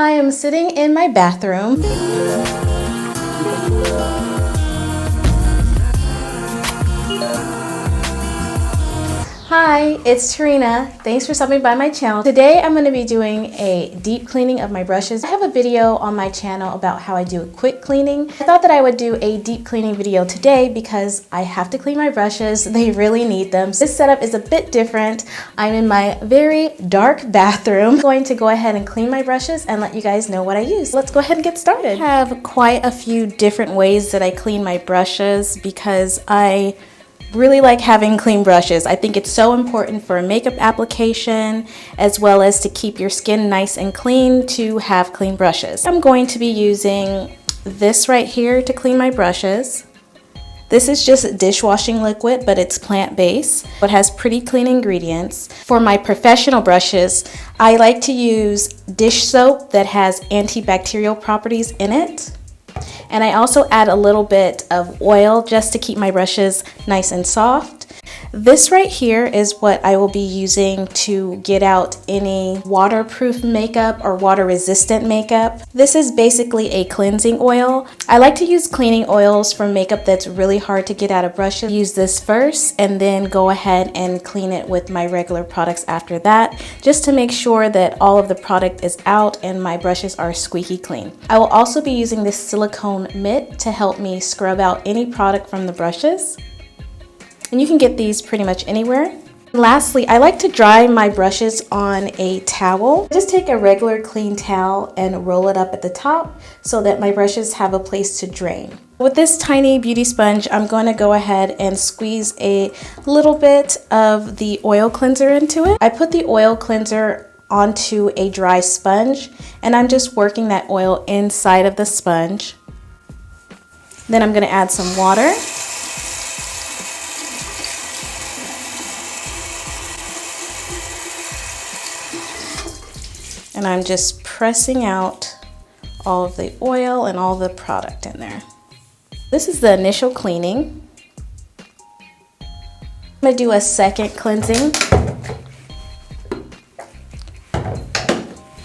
I am sitting in my bathroom. Hi, it's Terreana. Thanks for stopping by my channel. Today I'm going to be doing a deep cleaning of my brushes. I have a video on my channel about how I do a quick cleaning. I thought that I would do a deep cleaning video today because I have to clean my brushes. They really need them. This setup is a bit different. I'm in my very dark bathroom. I'm going to go ahead and clean my brushes and let you guys know what I use. Let's go ahead and get started. I have quite a few different ways that I clean my brushes because I really like having clean brushes. I think it's so important for a makeup application as well as to keep your skin nice and clean to have clean brushes. I'm going to be using this right here to clean my brushes. This is just dishwashing liquid, but it's plant-based. It has pretty clean ingredients. For my professional brushes, I like to use dish soap that has antibacterial properties in it. And I also add a little bit of oil just to keep my brushes nice and soft. This right here is what I will be using to get out any waterproof makeup or water resistant makeup. This is basically a cleansing oil. I like to use cleaning oils for makeup that's really hard to get out of brushes. Use this first and then go ahead and clean it with my regular products after that, just to make sure that all of the product is out and my brushes are squeaky clean. I will also be using this silicone mitt to help me scrub out any product from the brushes. And you can get these pretty much anywhere. Lastly, I like to dry my brushes on a towel. Just take a regular clean towel and roll it up at the top so that my brushes have a place to drain. With this tiny beauty sponge, I'm going to go ahead and squeeze a little bit of the oil cleanser into it. I put the oil cleanser onto a dry sponge and I'm just working that oil inside of the sponge. Then I'm going to add some water. And I'm just pressing out all of the oil and all the product in there. This is the initial cleaning. I'm going to do a second cleansing.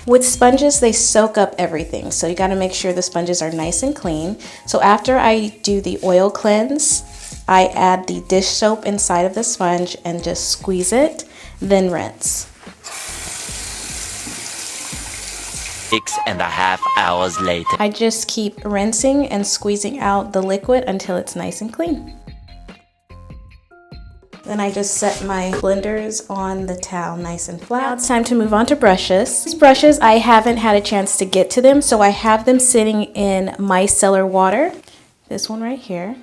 With sponges, they soak up everything, so you got to make sure the sponges are nice and clean. So after I do the oil cleanse, I add the dish soap inside of the sponge and just squeeze it, then rinse. 6.5 hours later. I just keep rinsing and squeezing out the liquid until it's nice and clean. Then I just set my blenders on the towel nice and flat. Now it's time to move on to brushes. These brushes, I haven't had a chance to get to them, so I have them sitting in micellar water. This one right here.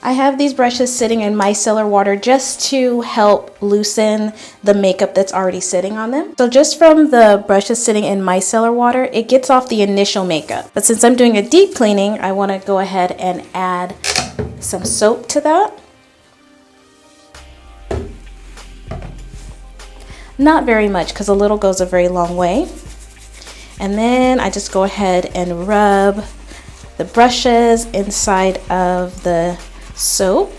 I have these brushes sitting in micellar water just to help loosen the makeup that's already sitting on them. So just from the brushes sitting in micellar water, it gets off the initial makeup. But since I'm doing a deep cleaning, I want to go ahead and add some soap to that. Not very much because a little goes a very long way. And then I just go ahead and rub the brushes inside of the soap.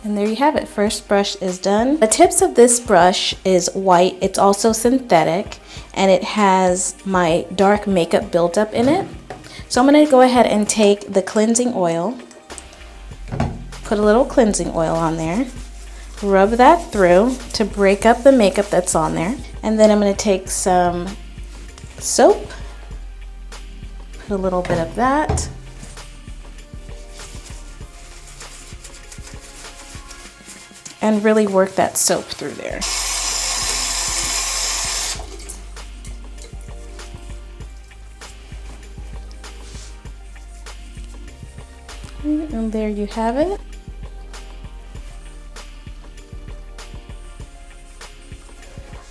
And there you have it. First brush is done. The tips of this brush is white. It's also synthetic and it has my dark makeup buildup in it. So I'm going to go ahead and take the cleansing oil, put a little cleansing oil on there, rub that through to break up the makeup that's on there. And then I'm going to take some soap, put a little bit of that. And really work that soap through there. And there you have it.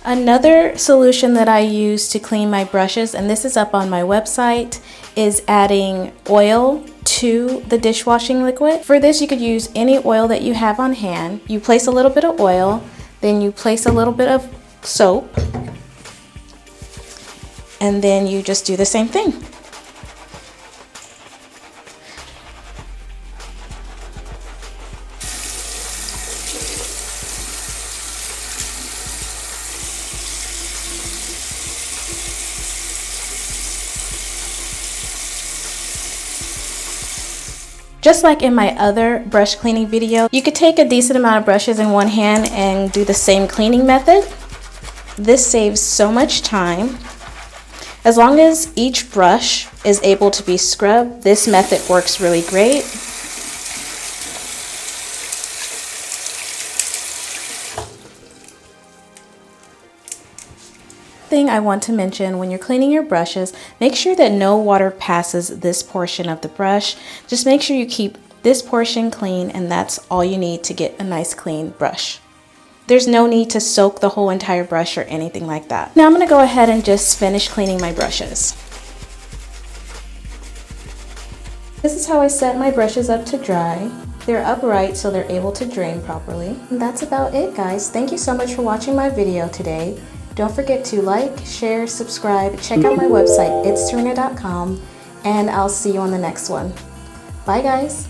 Another solution that I use to clean my brushes, and this is up on my website, is adding oil to the dishwashing liquid. For this, you could use any oil that you have on hand. You place a little bit of oil, then you place a little bit of soap, and then you just do the same thing. Just like in my other brush cleaning video, you could take a decent amount of brushes in one hand and do the same cleaning method. This saves so much time. As long as each brush is able to be scrubbed, this method works really great. Thing I want to mention, when you're cleaning your brushes, make sure that no water passes this portion of the brush. Just make sure you keep this portion clean, and that's all you need to get a nice clean brush. There's no need to soak the whole entire brush or anything like that. Now I'm going to go ahead and just finish cleaning my brushes. This is how I set my brushes up to dry. They're upright so they're able to drain properly. And that's about it, guys. Thank you so much for watching my video today. Don't forget to like, share, subscribe, check out my website, itsterreana.com, and I'll see you on the next one. Bye, guys.